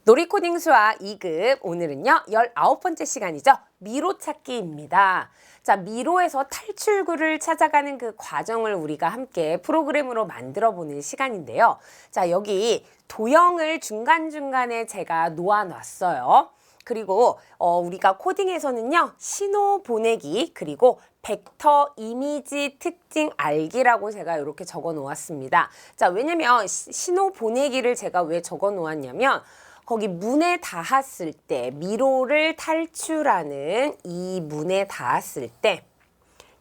놀이코딩 수학 2급 오늘은요 19번째 시간이죠. 미로 찾기입니다. 자, 미로에서 탈출구를 찾아가는 그 과정을 우리가 함께 프로그램으로 만들어 보는 시간인데요. 자, 여기 도형을 중간중간에 제가 놓아 놨어요. 그리고 우리가 코딩에서는요 신호 보내기 그리고 벡터 이미지 특징 알기라고 제가 이렇게 적어 놓았습니다. 자, 왜냐면 신호 보내기를 제가 왜 적어 놓았냐면 거기 문에 닿았을 때 미로를 탈출하는 이 문에 닿았을 때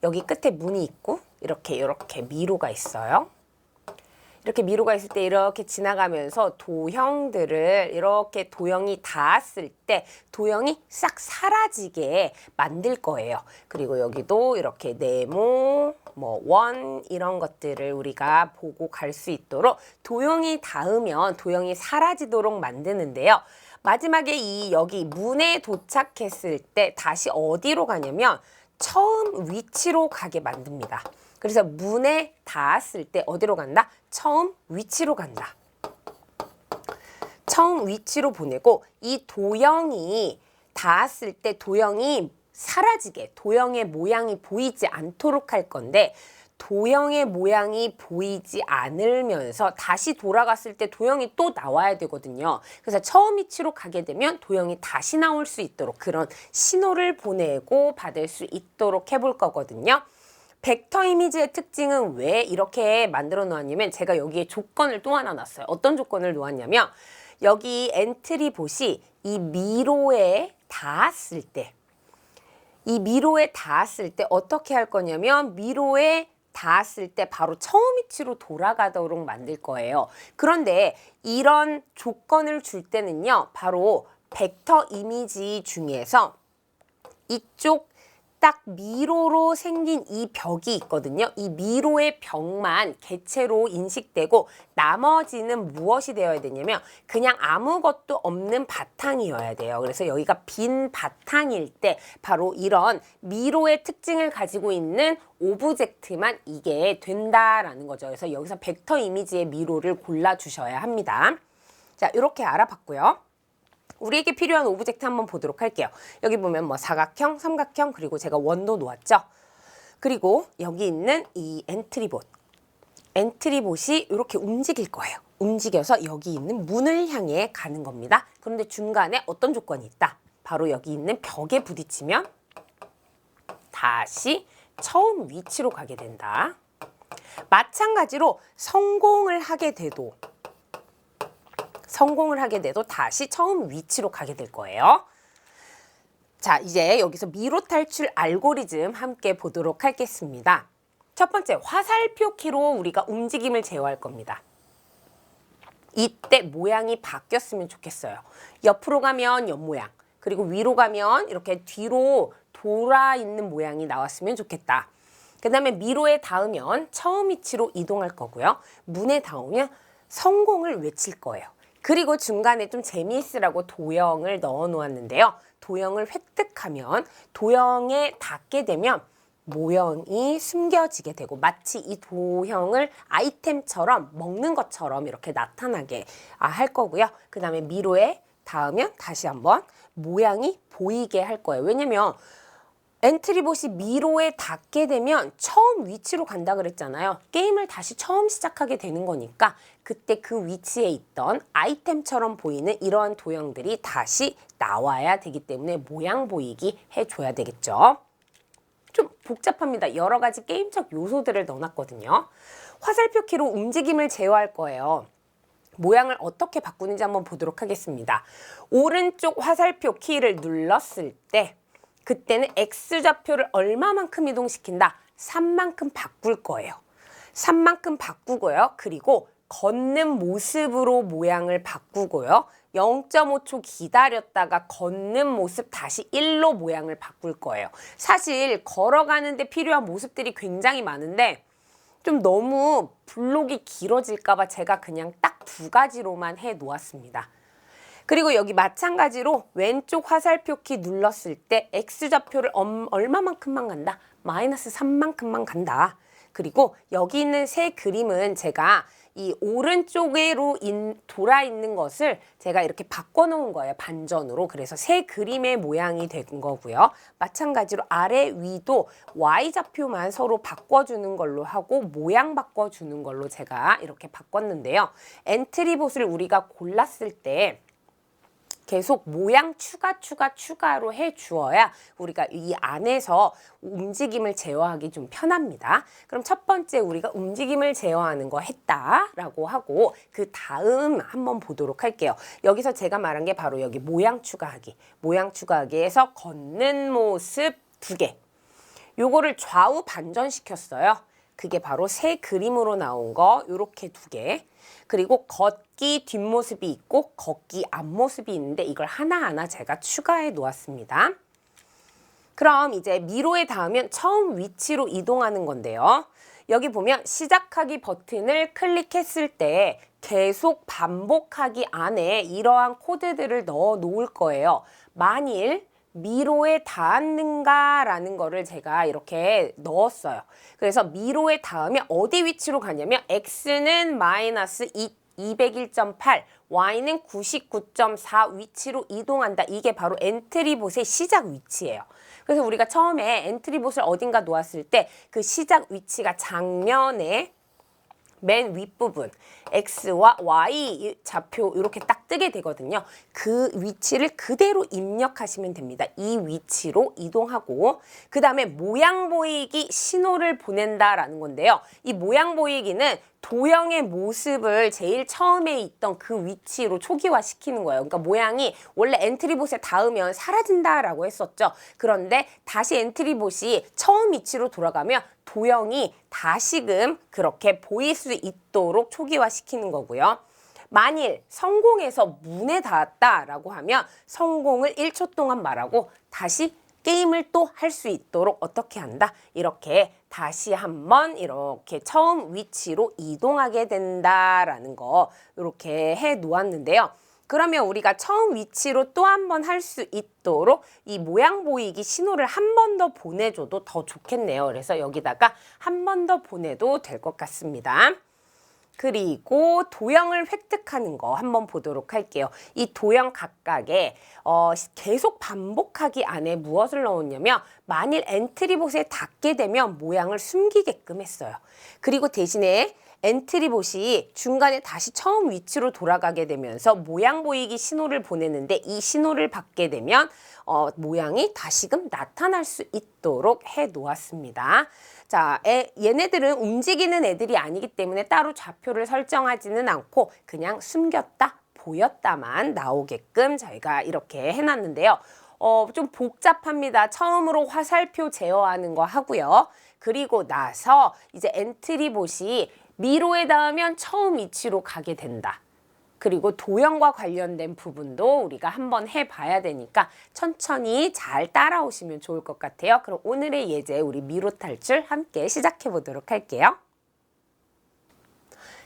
여기 끝에 문이 있고 이렇게 미로가 있어요. 이렇게 미로가 있을 때 이렇게 지나가면서 도형들을 이렇게 도형이 닿았을 때 도형이 싹 사라지게 만들 거예요. 그리고 여기도 이렇게 네모, 원 이런 것들을 우리가 보고 갈 수 있도록 도형이 닿으면 도형이 사라지도록 만드는데요. 마지막에 여기 문에 도착했을 때 다시 어디로 가냐면 처음 위치로 가게 만듭니다. 그래서 문에 닿았을 때 어디로 간다? 처음 위치로 간다. 처음 위치로 보내고 이 도형이 닿았을 때 도형이 사라지게 도형의 모양이 보이지 않도록 할 건데 도형의 모양이 보이지 않으면서 다시 돌아갔을 때 도형이 또 나와야 되거든요. 그래서 처음 위치로 가게 되면 도형이 다시 나올 수 있도록 그런 신호를 보내고 받을 수 있도록 해볼 거거든요. 벡터 이미지의 특징은 왜 이렇게 만들어 놓았냐면 제가 여기에 조건을 또 하나 놨어요. 어떤 조건을 놓았냐면 여기 엔트리 봇이 이 미로에 닿았을 때 어떻게 할 거냐면 미로에 닿았을 때 바로 처음 위치로 돌아가도록 만들 거예요. 그런데 이런 조건을 줄 때는요. 바로 벡터 이미지 중에서 이쪽 딱 미로로 생긴 이 벽이 있거든요. 이 미로의 벽만 개체로 인식되고 나머지는 무엇이 되어야 되냐면 그냥 아무것도 없는 바탕이어야 돼요. 그래서 여기가 빈 바탕일 때 바로 이런 미로의 특징을 가지고 있는 오브젝트만 이게 된다라는 거죠. 그래서 여기서 벡터 이미지의 미로를 골라주셔야 합니다. 자, 이렇게 알아봤고요. 우리에게 필요한 오브젝트 한번 보도록 할게요. 여기 보면 사각형, 삼각형, 그리고 제가 원도 놓았죠. 그리고 여기 있는 이 엔트리봇. 엔트리봇이 이렇게 움직일 거예요. 움직여서 여기 있는 문을 향해 가는 겁니다. 그런데 중간에 어떤 조건이 있다. 바로 여기 있는 벽에 부딪히면 다시 처음 위치로 가게 된다. 마찬가지로 성공을 하게 돼도 다시 처음 위치로 가게 될 거예요. 자, 이제 여기서 미로 탈출 알고리즘 함께 보도록 하겠습니다. 첫 번째, 화살표 키로 우리가 움직임을 제어할 겁니다. 이때 모양이 바뀌었으면 좋겠어요. 옆으로 가면 옆 모양, 그리고 위로 가면 이렇게 뒤로 돌아 있는 모양이 나왔으면 좋겠다. 그 다음에 미로에 닿으면 처음 위치로 이동할 거고요. 문에 닿으면 성공을 외칠 거예요. 그리고 중간에 좀 재미있으라고 도형을 넣어 놓았는데요. 도형을 획득하면 도형에 닿게 되면 모형이 숨겨지게 되고 마치 이 도형을 아이템처럼 먹는 것처럼 이렇게 나타나게 할 거고요. 그 다음에 미로에 닿으면 다시 한번 모양이 보이게 할 거예요. 왜냐면 엔트리봇이 미로에 닿게 되면 처음 위치로 간다 그랬잖아요. 게임을 다시 처음 시작하게 되는 거니까 그때 그 위치에 있던 아이템처럼 보이는 이러한 도형들이 다시 나와야 되기 때문에 모양 보이기 해줘야 되겠죠. 좀 복잡합니다. 여러 가지 게임적 요소들을 넣어놨거든요. 화살표 키로 움직임을 제어할 거예요. 모양을 어떻게 바꾸는지 한번 보도록 하겠습니다. 오른쪽 화살표 키를 눌렀을 때 그때는 X좌표를 얼마만큼 이동시킨다? 3만큼 바꿀 거예요. 3만큼 바꾸고요. 그리고 걷는 모습으로 모양을 바꾸고요. 0.5초 기다렸다가 걷는 모습 다시 1로 모양을 바꿀 거예요. 사실 걸어가는데 필요한 모습들이 굉장히 많은데 좀 너무 블록이 길어질까 봐 제가 그냥 딱 2가지로만 해 놓았습니다. 그리고 여기 마찬가지로 왼쪽 화살표 키 눌렀을 때 X좌표를 얼마만큼만 간다? 마이너스 3만큼만 간다. 그리고 여기 있는 세 그림은 제가 이 오른쪽으로 돌아 있는 것을 제가 이렇게 바꿔 놓은 거예요. 반전으로. 그래서 새 그림의 모양이 된 거고요. 마찬가지로 아래 위도 Y좌표만 서로 바꿔주는 걸로 하고 모양 바꿔주는 걸로 제가 이렇게 바꿨는데요. 엔트리봇을 우리가 골랐을 때 계속 모양 추가로 해 주어야 우리가 이 안에서 움직임을 제어하기 좀 편합니다. 그럼 첫 번째 우리가 움직임을 제어하는 거 했다라고 하고 그 다음 한번 보도록 할게요. 여기서 제가 말한 게 바로 여기 모양 추가하기. 모양 추가하기에서 걷는 모습 2개. 요거를 좌우 반전시켰어요. 그게 바로 새 그림으로 나온 거 요렇게 2개. 그리고 걷기 뒷모습이 있고 걷기 앞모습이 있는데 이걸 하나하나 제가 추가해 놓았습니다. 그럼 이제 미로에 닿으면 처음 위치로 이동하는 건데요. 여기 보면 시작하기 버튼을 클릭했을 때 계속 반복하기 안에 이러한 코드들을 넣어 놓을 거예요. 만일 미로에 닿았는가라는 거를 제가 이렇게 넣었어요. 그래서 미로에 닿으면 어디 위치로 가냐면 X는 마이너스 201.8, Y는 99.4 위치로 이동한다. 이게 바로 엔트리봇의 시작 위치예요. 그래서 우리가 처음에 엔트리봇을 어딘가 놓았을 때 그 시작 위치가 장면에 맨 윗부분 X와 Y 좌표 이렇게 딱 뜨게 되거든요. 그 위치를 그대로 입력하시면 됩니다. 이 위치로 이동하고 그 다음에 모양 보이기 신호를 보낸다라는 건데요. 이 모양 보이기는 도형의 모습을 제일 처음에 있던 그 위치로 초기화시키는 거예요. 그러니까 모양이 원래 엔트리봇에 닿으면 사라진다라고 했었죠. 그런데 다시 엔트리봇이 처음 위치로 돌아가면 도형이 다시금 그렇게 보일 수 있도록 초기화시키는 거고요. 만일 성공해서 문에 닿았다라고 하면 성공을 1초 동안 말하고 다시 게임을 또 할 수 있도록 어떻게 한다? 이렇게 다시 한번 이렇게 처음 위치로 이동하게 된다라는 거 이렇게 해 놓았는데요. 그러면 우리가 처음 위치로 또 한 번 할 수 있도록 이 모양 보이기 신호를 한 번 더 보내줘도 더 좋겠네요. 그래서 여기다가 한 번 더 보내도 될 것 같습니다. 그리고 도형을 획득하는 거 한번 보도록 할게요. 이 도형 각각에 계속 반복하기 안에 무엇을 넣었냐면 만일 엔트리봇에 닿게 되면 모양을 숨기게끔 했어요. 그리고 대신에 엔트리봇이 중간에 다시 처음 위치로 돌아가게 되면서 모양 보이기 신호를 보내는데 이 신호를 받게 되면 모양이 다시금 나타날 수 있도록 해 놓았습니다. 자, 얘네들은 움직이는 애들이 아니기 때문에 따로 좌표를 설정하지는 않고 그냥 숨겼다, 보였다만 나오게끔 저희가 이렇게 해놨는데요. 좀 복잡합니다. 처음으로 화살표 제어하는 거 하고요. 그리고 나서 이제 엔트리봇이 미로에 닿으면 처음 위치로 가게 된다. 그리고 도형과 관련된 부분도 우리가 한번 해봐야 되니까 천천히 잘 따라오시면 좋을 것 같아요. 그럼 오늘의 예제 우리 미로 탈출 함께 시작해 보도록 할게요.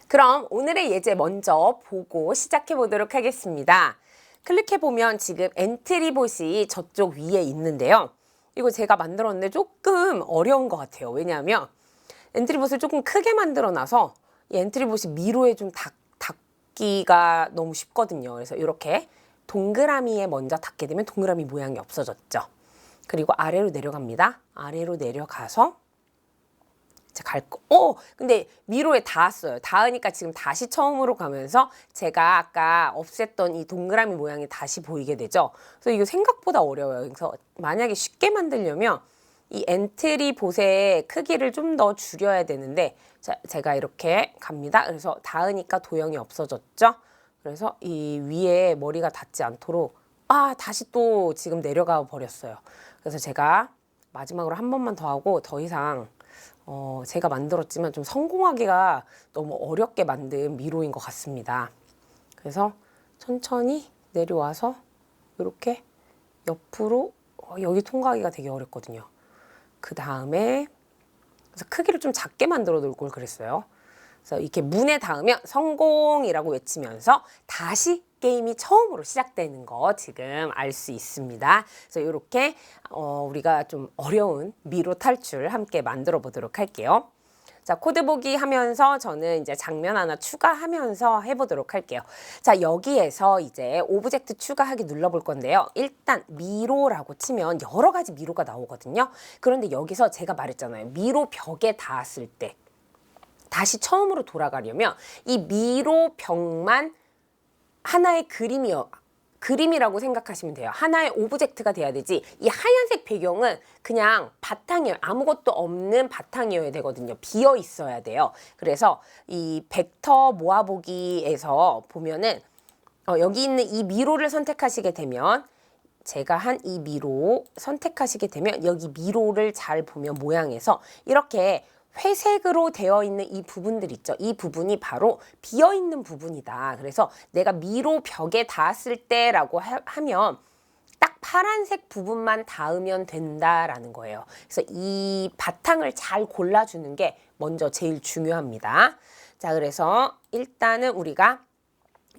그럼 오늘의 예제 먼저 보고 시작해 보도록 하겠습니다. 클릭해 보면 지금 엔트리봇이 저쪽 위에 있는데요. 이거 제가 만들었는데 조금 어려운 것 같아요. 왜냐하면 엔트리봇을 조금 크게 만들어 놔서 이 엔트리봇이 미로에 좀 닿기가 너무 쉽거든요. 그래서 이렇게 동그라미에 먼저 닿게 되면 동그라미 모양이 없어졌죠. 그리고 아래로 내려갑니다. 아래로 내려가서 근데 미로에 닿았어요. 닿으니까 지금 다시 처음으로 가면서 제가 아까 없앴던 이 동그라미 모양이 다시 보이게 되죠. 그래서 이거 생각보다 어려워요. 그래서 만약에 쉽게 만들려면 이 엔트리봇의 크기를 좀 더 줄여야 되는데 제가 이렇게 갑니다. 그래서 닿으니까 도형이 없어졌죠. 그래서 이 위에 머리가 닿지 않도록 다시 또 지금 내려가 버렸어요. 그래서 제가 마지막으로 한 번만 더 하고 더 이상 제가 만들었지만 좀 성공하기가 너무 어렵게 만든 미로인 것 같습니다. 그래서 천천히 내려와서 이렇게 옆으로 여기 통과하기가 되게 어렵거든요. 그 다음에 그래서 크기를 좀 작게 만들어 놓을 걸 그랬어요. 그래서 이렇게 문에 닿으면 성공이라고 외치면서 다시 게임이 처음으로 시작되는 거 지금 알 수 있습니다. 그래서 이렇게 우리가 좀 어려운 미로 탈출 함께 만들어 보도록 할게요. 자, 코드 보기 하면서 저는 이제 장면 하나 추가하면서 해보도록 할게요. 자, 여기에서 이제 오브젝트 추가하기 눌러볼 건데요. 일단 미로라고 치면 여러 가지 미로가 나오거든요. 그런데 여기서 제가 말했잖아요. 미로 벽에 닿았을 때 다시 처음으로 돌아가려면 이 미로 벽만 하나의 그림이라고 생각하시면 돼요. 하나의 오브젝트가 돼야 되지. 이 하얀색 배경은 그냥 바탕이에요. 아무것도 없는 바탕이어야 되거든요. 비어 있어야 돼요. 그래서 이 벡터 모아보기에서 보면은 여기 있는 이 미로를 선택하시게 되면 제가 한 이 미로 선택하시게 되면 여기 미로를 잘 보면 모양에서 이렇게 회색으로 되어 있는 이 부분들 있죠. 이 부분이 바로 비어있는 부분이다. 그래서 내가 미로 벽에 닿았을 때라고 하면 딱 파란색 부분만 닿으면 된다라는 거예요. 그래서 이 바탕을 잘 골라주는 게 먼저 제일 중요합니다. 자, 그래서 일단은 우리가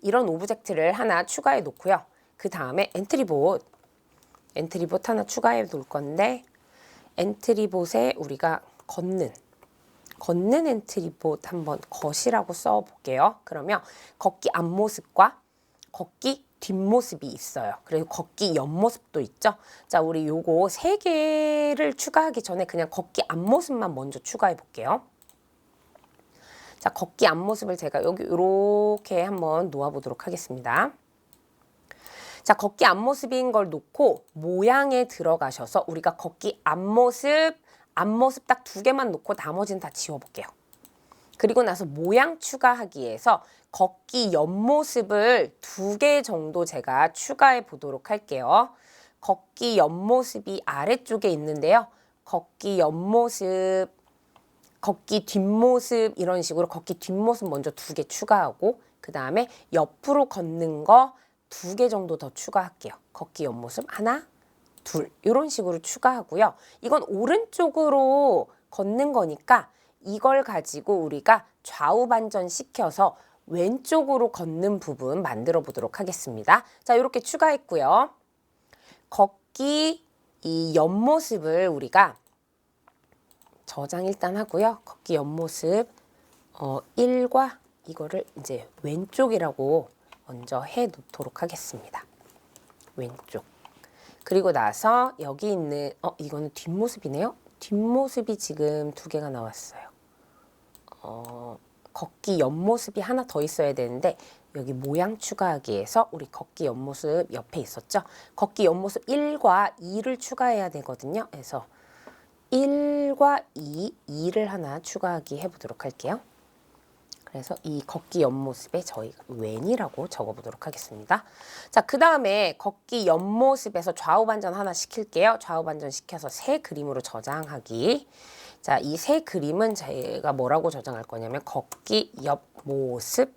이런 오브젝트를 하나 추가해 놓고요. 그 다음에 엔트리봇 하나 추가해 놓을 건데 엔트리봇에 우리가 걷는 엔트리봇 한번 걷이라고 써볼게요. 그러면 걷기 앞모습과 걷기 뒷모습이 있어요. 그리고 걷기 옆모습도 있죠. 자, 우리 요거 3개를 추가하기 전에 그냥 걷기 앞모습만 먼저 추가해 볼게요. 자, 걷기 앞모습을 제가 여기 이렇게 한번 놓아보도록 하겠습니다. 자, 걷기 앞모습인 걸 놓고 모양에 들어가셔서 우리가 걷기 앞모습 딱 2개만 놓고 나머지는 다 지워볼게요. 그리고 나서 모양 추가하기에서 걷기 옆모습을 2개 정도 제가 추가해 보도록 할게요. 걷기 옆모습이 아래쪽에 있는데요. 걷기 옆모습, 걷기 뒷모습 이런 식으로 걷기 뒷모습 먼저 2개 추가하고 그 다음에 옆으로 걷는 거 2개 정도 더 추가할게요. 걷기 옆모습 하나, 둘 이런 식으로 추가하고요. 이건 오른쪽으로 걷는 거니까 이걸 가지고 우리가 좌우 반전시켜서 왼쪽으로 걷는 부분 만들어 보도록 하겠습니다. 자, 이렇게 추가했고요. 걷기 이 옆모습을 우리가 저장 일단 하고요. 걷기 옆모습 1과 이거를 이제 왼쪽이라고 먼저 해 놓도록 하겠습니다. 왼쪽. 그리고 나서 여기 있는 이거는 뒷모습이네요. 뒷모습이 지금 2개가 나왔어요. 걷기 옆모습이 하나 더 있어야 되는데 여기 모양 추가하기에서 우리 걷기 옆모습 옆에 있었죠. 걷기 옆모습 1과 2를 추가해야 되거든요. 그래서 1과 2를 하나 추가하기 해보도록 할게요. 그래서 이 걷기 옆모습에 저희가 왼이라고 적어보도록 하겠습니다. 자, 그 다음에 걷기 옆모습에서 좌우 반전 하나 시킬게요. 좌우 반전 시켜서 새 그림으로 저장하기. 자, 이 새 그림은 제가 뭐라고 저장할 거냐면 걷기 옆모습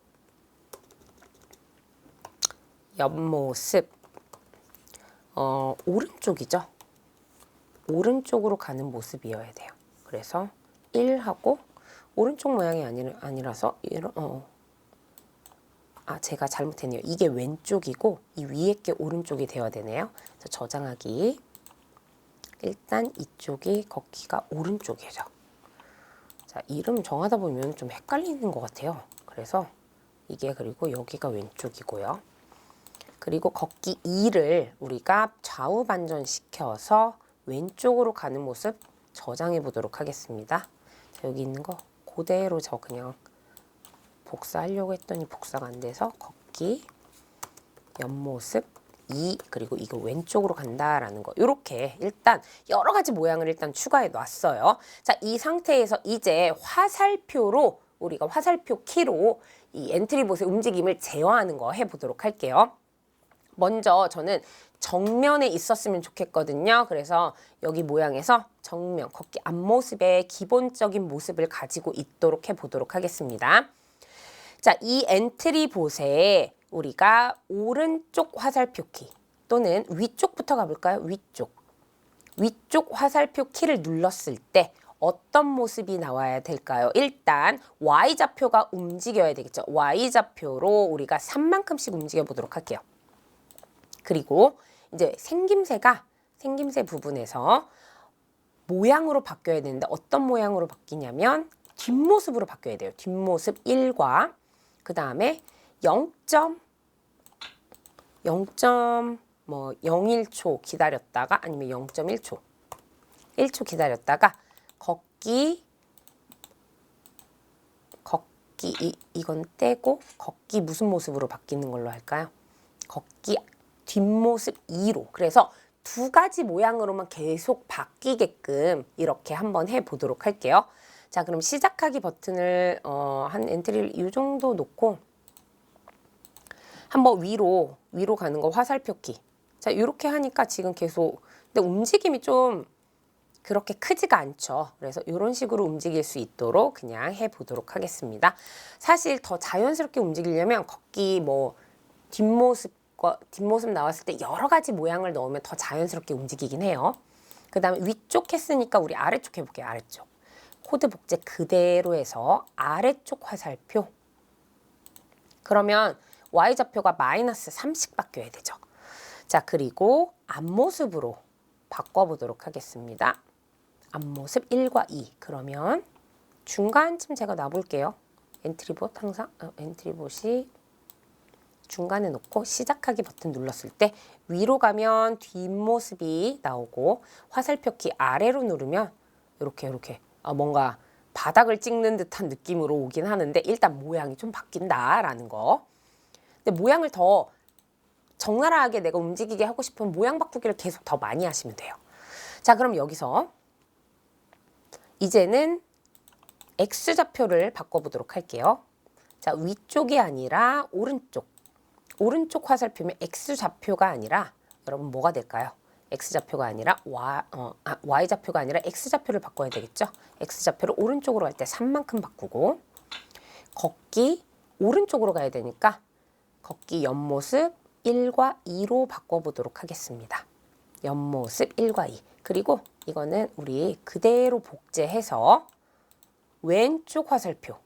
오른쪽이죠. 오른쪽으로 가는 모습이어야 돼요. 그래서 1하고 오른쪽 모양이 아니라서 제가 잘못했네요. 이게 왼쪽이고 이 위에 게 오른쪽이 되어야 되네요. 그래서 저장하기. 일단 이쪽이 걷기가 오른쪽이죠. 자, 이름 정하다 보면 좀 헷갈리는 것 같아요. 그래서 이게 그리고 여기가 왼쪽이고요. 그리고 걷기 2를 우리가 좌우 반전시켜서 왼쪽으로 가는 모습 저장해 보도록 하겠습니다. 자, 여기 있는 거 그대로 저 그냥 복사하려고 했더니 복사가 안 돼서 걷기 옆모습 2 그리고 이거 왼쪽으로 간다라는 거 이렇게 일단 여러 가지 모양을 일단 추가해 놨어요. 자, 이 상태에서 이제 화살표로 우리가 화살표 키로 이 엔트리봇의 움직임을 제어하는 거 해보도록 할게요. 먼저 저는 정면에 있었으면 좋겠거든요. 그래서 여기 모양에서 정면, 걷기 앞모습의 기본적인 모습을 가지고 있도록 해보도록 하겠습니다. 자, 이 엔트리봇에 우리가 오른쪽 화살표 키 또는 위쪽부터 가볼까요? 위쪽 화살표 키를 눌렀을 때 어떤 모습이 나와야 될까요? 일단 Y좌표가 움직여야 되겠죠. Y좌표로 우리가 3만큼씩 움직여 보도록 할게요. 그리고 이제 생김새 부분에서 모양으로 바뀌어야 되는데 어떤 모양으로 바뀌냐면 뒷모습으로 바뀌어야 돼요. 뒷모습 1과 그 다음에 0.01초 기다렸다가 아니면 0.1초 1초 기다렸다가 걷기 이건 떼고 걷기 무슨 모습으로 바뀌는 걸로 할까요? 걷기 뒷모습 2로. 그래서 두 가지 모양으로만 계속 바뀌게끔 이렇게 한번 해보도록 할게요. 자, 그럼 시작하기 버튼을 한 엔트리를 이 정도 놓고 한번 위로 가는 거 화살표 키. 자, 이렇게 하니까 지금 계속 근데 움직임이 좀 그렇게 크지가 않죠. 그래서 이런 식으로 움직일 수 있도록 그냥 해보도록 하겠습니다. 사실 더 자연스럽게 움직이려면 걷기 뒷모습 나왔을 때 여러 가지 모양을 넣으면 더 자연스럽게 움직이긴 해요. 그 다음에 위쪽 했으니까 우리 아래쪽 해볼게요. 아래쪽. 코드 복제 그대로 해서 아래쪽 화살표. 그러면 Y좌표가 마이너스 30 바뀌어야 되죠. 자, 그리고 앞모습으로 바꿔보도록 하겠습니다. 앞모습 1과 2. 그러면 중간쯤 제가 놔볼게요. 엔트리봇 항상 엔트리봇이 중간에 놓고 시작하기 버튼 눌렀을 때 위로 가면 뒷모습이 나오고 화살표 키 아래로 누르면 이렇게 뭔가 바닥을 찍는 듯한 느낌으로 오긴 하는데 일단 모양이 좀 바뀐다라는 거. 근데 모양을 더 적나라하게 내가 움직이게 하고 싶으면 모양 바꾸기를 계속 더 많이 하시면 돼요. 자, 그럼 여기서 이제는 X좌표를 바꿔보도록 할게요. 자, 위쪽이 아니라 오른쪽 화살표면 X좌표가 아니라 여러분 뭐가 될까요? X좌표가 아니라 Y좌표가 아니라 X좌표를 바꿔야 되겠죠? X좌표를 오른쪽으로 갈 때 3만큼 바꾸고 걷기 오른쪽으로 가야 되니까 걷기 옆모습 1과 2로 바꿔보도록 하겠습니다. 옆모습 1과 2. 그리고 이거는 우리 그대로 복제해서 왼쪽 화살표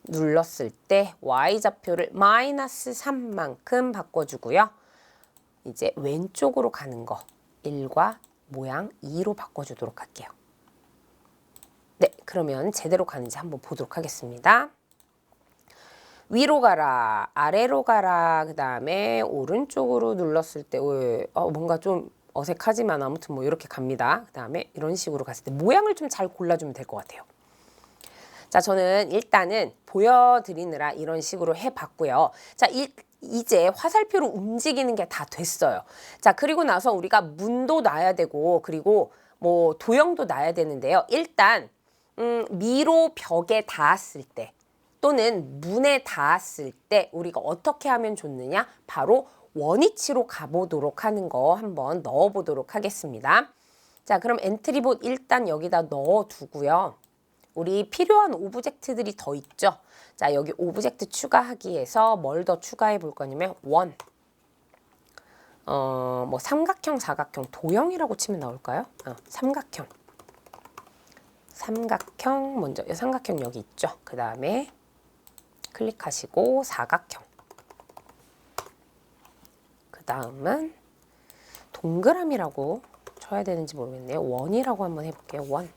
눌렀을 때 Y좌표를 마이너스 3만큼 바꿔주고요. 이제 왼쪽으로 가는 거 1과 모양 2로 바꿔주도록 할게요. 네, 그러면 제대로 가는지 한번 보도록 하겠습니다. 위로 가라, 아래로 가라, 그 다음에 오른쪽으로 눌렀을 때 뭔가 좀 어색하지만 아무튼 이렇게 갑니다. 그 다음에 이런 식으로 갔을 때 모양을 좀 잘 골라주면 될 것 같아요. 자, 저는 일단은 보여드리느라 이런 식으로 해봤고요. 자, 이제 화살표로 움직이는 게 다 됐어요. 자, 그리고 나서 우리가 문도 놔야 되고 그리고 도형도 놔야 되는데요. 일단 미로 벽에 닿았을 때 또는 문에 닿았을 때 우리가 어떻게 하면 좋느냐? 바로 원위치로 가보도록 하는 거 한번 넣어보도록 하겠습니다. 자, 그럼 엔트리봇 일단 여기다 넣어두고요. 우리 필요한 오브젝트들이 더 있죠. 자, 여기 오브젝트 추가하기 위해서 뭘 더 추가해 볼 거냐면 삼각형, 사각형, 도형이라고 치면 나올까요? 삼각형 먼저 삼각형 여기 있죠. 그 다음에 클릭하시고 사각형. 그 다음은 동그라미라고 쳐야 되는지 모르겠네요. 원이라고 한번 해볼게요. 원.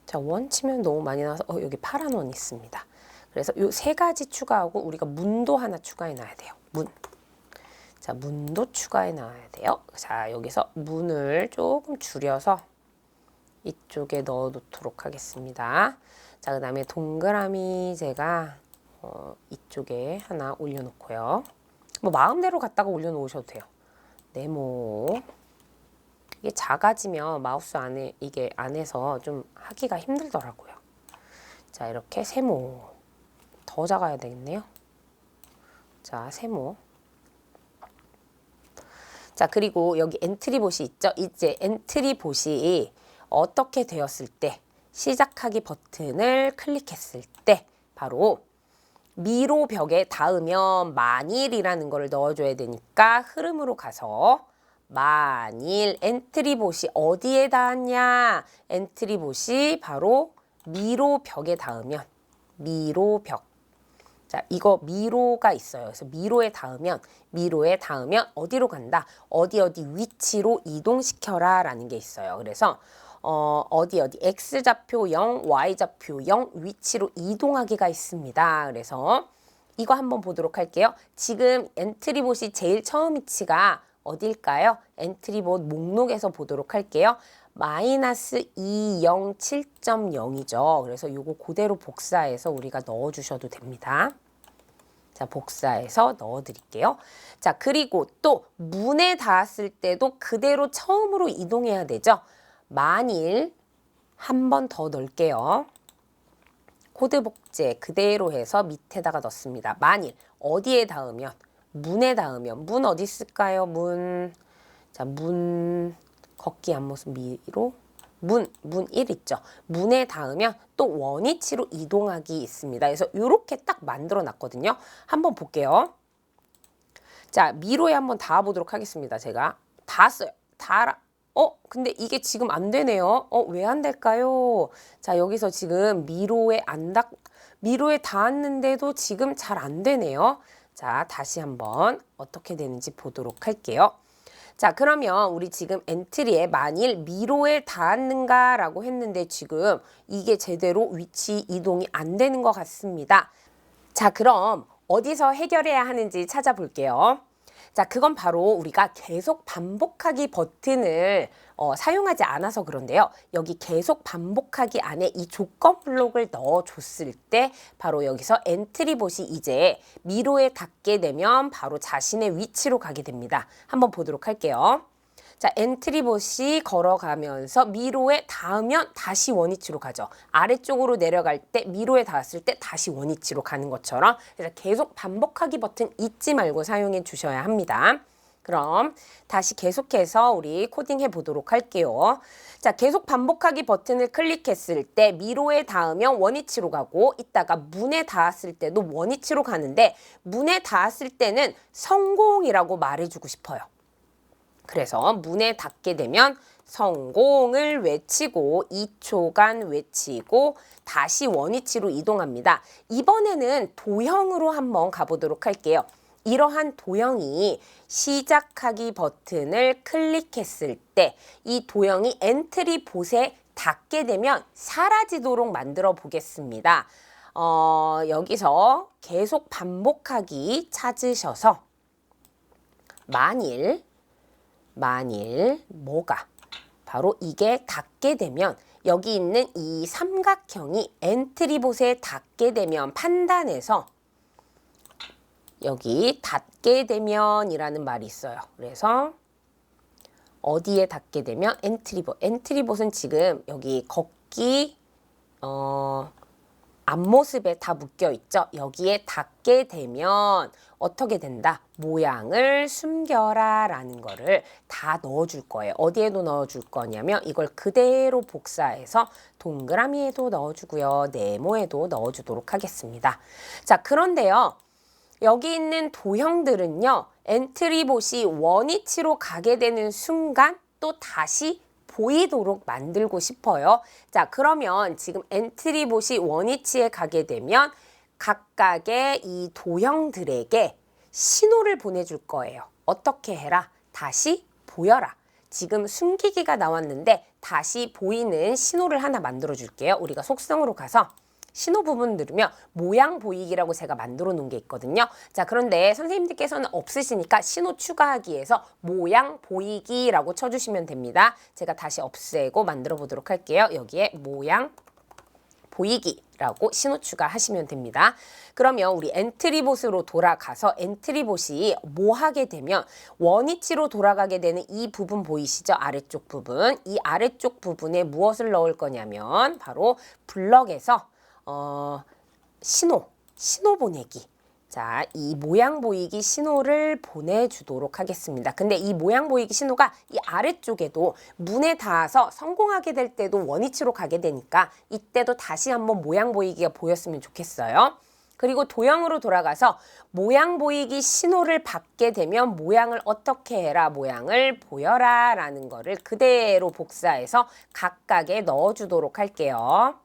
자, 원 치면 너무 많이 나와서 여기 파란 원 있습니다. 그래서 요 세 가지 추가하고 우리가 문도 하나 추가해 놔야 돼요. 문. 자, 문도 추가해 놔야 돼요. 자, 여기서 문을 조금 줄여서 이쪽에 넣어 놓도록 하겠습니다. 자, 그 다음에 동그라미 제가 이쪽에 하나 올려놓고요. 마음대로 갖다가 올려놓으셔도 돼요. 네모. 이게 작아지면 마우스 안에 이게 안에서 좀 하기가 힘들더라고요. 자, 이렇게 세모. 더 작아야 되겠네요. 자, 세모. 자, 그리고 여기 엔트리봇이 있죠. 이제 엔트리봇이 어떻게 되었을 때 시작하기 버튼을 클릭했을 때 바로 미로 벽에 닿으면 만일이라는 걸 넣어줘야 되니까 흐름으로 가서 만일 엔트리봇이 어디에 닿았냐? 엔트리봇이 바로 미로 벽에 닿으면 미로 벽. 자, 이거 미로가 있어요. 그래서 미로에 닿으면 어디로 간다? 어디 위치로 이동시켜라 라는 게 있어요. 그래서 어디 X좌표 0, Y좌표 0 위치로 이동하기가 있습니다. 그래서 이거 한번 보도록 할게요. 지금 엔트리봇이 제일 처음 위치가 어딜까요? 엔트리봇 목록에서 보도록 할게요. 마이너스 207.0이죠. 그래서 요거 그대로 복사해서 우리가 넣어주셔도 됩니다. 자, 복사해서 넣어드릴게요. 자, 그리고 또 문에 닿았을 때도 그대로 처음으로 이동해야 되죠. 만일 한 번 더 넣을게요. 코드 복제 그대로 해서 밑에다가 넣습니다. 만일 어디에 닿으면 문에 닿으면 문 어디 있을까요? 문. 자, 문 걷기 앞모습 미로 문 1 있죠. 문에 닿으면 또 원위치로 이동하기 있습니다. 그래서 이렇게 딱 만들어 놨거든요. 한번 볼게요. 자, 미로에 한번 닿아보도록 하겠습니다. 제가 닿았어요. 근데 이게 지금 안 되네요. 왜 안 될까요? 자, 여기서 지금 미로에 닿았는데도 지금 잘 안 되네요. 자, 다시 한번 어떻게 되는지 보도록 할게요. 자, 그러면 우리 지금 엔트리에 만일 미로에 닿았는가라고 했는데 지금 이게 제대로 위치 이동이 안 되는 것 같습니다. 자, 그럼 어디서 해결해야 하는지 찾아볼게요. 자, 그건 바로 우리가 계속 반복하기 버튼을 사용하지 않아서 그런데요. 여기 계속 반복하기 안에 이 조건 블록을 넣어줬을 때 바로 여기서 엔트리봇이 이제 미로에 닿게 되면 바로 자신의 위치로 가게 됩니다. 한번 보도록 할게요. 자, 엔트리봇이 걸어가면서 미로에 닿으면 다시 원위치로 가죠. 아래쪽으로 내려갈 때 미로에 닿았을 때 다시 원위치로 가는 것처럼 그래서 계속 반복하기 버튼 잊지 말고 사용해 주셔야 합니다. 그럼 다시 계속해서 우리 코딩해 보도록 할게요. 자, 계속 반복하기 버튼을 클릭했을 때 미로에 닿으면 원위치로 가고 이따가 문에 닿았을 때도 원위치로 가는데 문에 닿았을 때는 성공이라고 말해주고 싶어요. 그래서 문에 닿게 되면 성공을 외치고 2초간 외치고 다시 원위치로 이동합니다. 이번에는 도형으로 한번 가보도록 할게요. 이러한 도형이 시작하기 버튼을 클릭했을 때 이 도형이 엔트리봇에 닿게 되면 사라지도록 만들어 보겠습니다. 여기서 계속 반복하기 찾으셔서 만일 뭐가 바로 이게 닿게 되면 여기 있는 이 삼각형이 엔트리봇에 닿게 되면 판단해서 여기 닿게 되면 이라는 말이 있어요. 그래서 어디에 닿게 되면 엔트리봇은 지금 여기 걷기 앞모습에 다 묶여 있죠. 여기에 닿게 되면 어떻게 된다? 모양을 숨겨라 라는 거를 다 넣어줄 거예요. 어디에도 넣어줄 거냐면 이걸 그대로 복사해서 동그라미에도 넣어주고요. 네모에도 넣어주도록 하겠습니다. 자, 그런데요. 여기 있는 도형들은요. 엔트리봇이 원위치로 가게 되는 순간 또 다시 보이도록 만들고 싶어요. 자, 그러면 지금 엔트리봇이 원위치에 가게 되면 각각의 이 도형들에게 신호를 보내줄 거예요. 어떻게 해라? 다시 보여라. 지금 숨기기가 나왔는데 다시 보이는 신호를 하나 만들어 줄게요. 우리가 속성으로 가서 신호 부분 누르면 모양 보이기라고 제가 만들어 놓은 게 있거든요. 자, 그런데 선생님들께서는 없으시니까 신호 추가하기에서 모양 보이기라고 쳐주시면 됩니다. 제가 다시 없애고 만들어 보도록 할게요. 여기에 모양 보이기라고 신호 추가하시면 됩니다. 그러면 우리 엔트리봇으로 돌아가서 엔트리봇이 뭐 하게 되면 원위치로 돌아가게 되는 이 부분 보이시죠? 아래쪽 부분. 이 아래쪽 부분에 무엇을 넣을 거냐면 바로 블럭에서 신호 보내기. 자, 이 모양 보이기 신호를 보내주도록 하겠습니다. 근데 이 모양 보이기 신호가 이 아래쪽에도 문에 닿아서 성공하게 될 때도 원위치로 가게 되니까 이때도 다시 한번 모양 보이기가 보였으면 좋겠어요. 그리고 도형으로 돌아가서 모양 보이기 신호를 받게 되면 모양을 어떻게 해라, 모양을 보여라 라는 거를 그대로 복사해서 각각에 넣어주도록 할게요.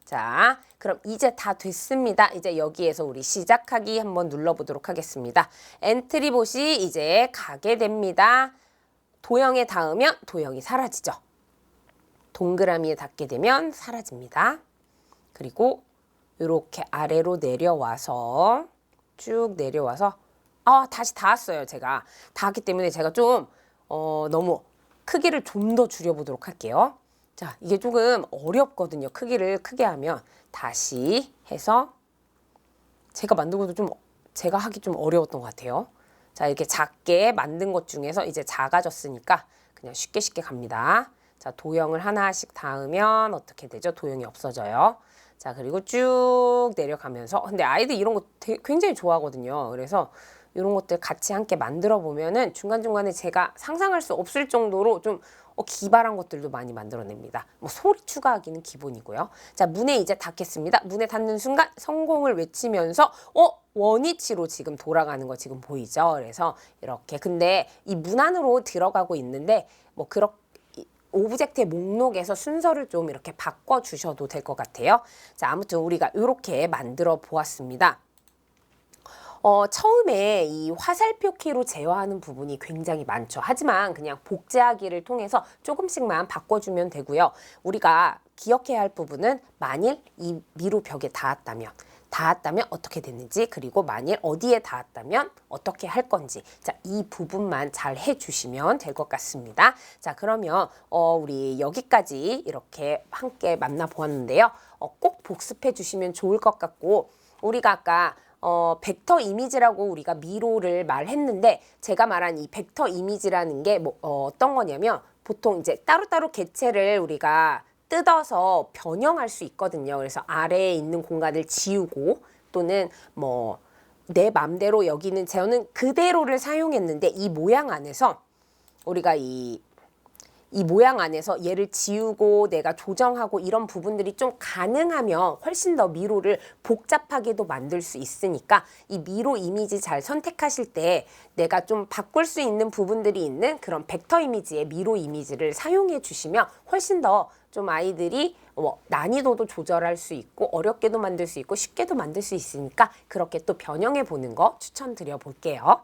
자, 그럼 이제 다 됐습니다. 이제 여기에서 우리 시작하기 한번 눌러보도록 하겠습니다. 엔트리봇이 이제 가게 됩니다. 도형에 닿으면 도형이 사라지죠. 동그라미에 닿게 되면 사라집니다. 그리고 이렇게 아래로 내려와서 쭉 내려와서 다시 닿았어요. 제가 닿았기 때문에 제가 좀 너무 크기를 좀 더 줄여보도록 할게요. 자, 이게 조금 어렵거든요. 크기를 크게 하면 다시 해서 제가 만들고도 좀 제가 하기 좀 어려웠던 것 같아요. 자, 이렇게 작게 만든 것 중에서 이제 작아졌으니까 그냥 쉽게 쉽게 갑니다. 자, 도형을 하나씩 닿으면 어떻게 되죠? 도형이 없어져요. 자, 그리고 쭉 내려가면서 근데 아이들 이런 거 굉장히 좋아하거든요. 그래서 이런 것들 같이 함께 만들어 보면은 중간중간에 제가 상상할 수 없을 정도로 좀 기발한 것들도 많이 만들어냅니다. 뭐 소리 추가하기는 기본이고요. 자, 문에 이제 닿겠습니다. 문에 닿는 순간 성공을 외치면서 원위치로 지금 돌아가는 거 지금 보이죠? 그래서 이렇게 근데 이 문 안으로 들어가고 있는데 뭐 그렇게 오브젝트의 목록에서 순서를 좀 이렇게 바꿔 주셔도 될 것 같아요. 자, 아무튼 우리가 이렇게 만들어 보았습니다. 처음에 이 화살표 키로 제어하는 부분이 굉장히 많죠. 하지만 그냥 복제하기를 통해서 조금씩만 바꿔주면 되고요. 우리가 기억해야 할 부분은 만일 이 미로 벽에 닿았다면 어떻게 됐는지, 그리고 만일 어디에 닿았다면 어떻게 할 건지, 자, 이 부분만 잘 해주시면 될 것 같습니다. 자, 그러면 우리 여기까지 이렇게 함께 만나보았는데요. 꼭 복습해 주시면 좋을 것 같고, 우리가 아까 벡터 이미지라고 우리가 미로를 말했는데, 제가 말한 이 벡터 이미지라는 게 어떤 거냐면, 보통 이제 따로따로 객체를 우리가 뜯어서 변형할 수 있거든요. 그래서 아래에 있는 공간을 지우고 또는 뭐 내 맘대로 여기는 저는 그대로를 사용했는데 이 모양 안에서 우리가 이 모양 안에서 얘를 지우고 내가 조정하고 이런 부분들이 좀 가능하면 훨씬 더 미로를 복잡하게도 만들 수 있으니까 이 미로 이미지 잘 선택하실 때 내가 좀 바꿀 수 있는 부분들이 있는 그런 벡터 이미지의 미로 이미지를 사용해 주시면 훨씬 더 좀 아이들이 난이도도 조절할 수 있고 어렵게도 만들 수 있고 쉽게도 만들 수 있으니까 그렇게 또 변형해 보는 거 추천드려 볼게요.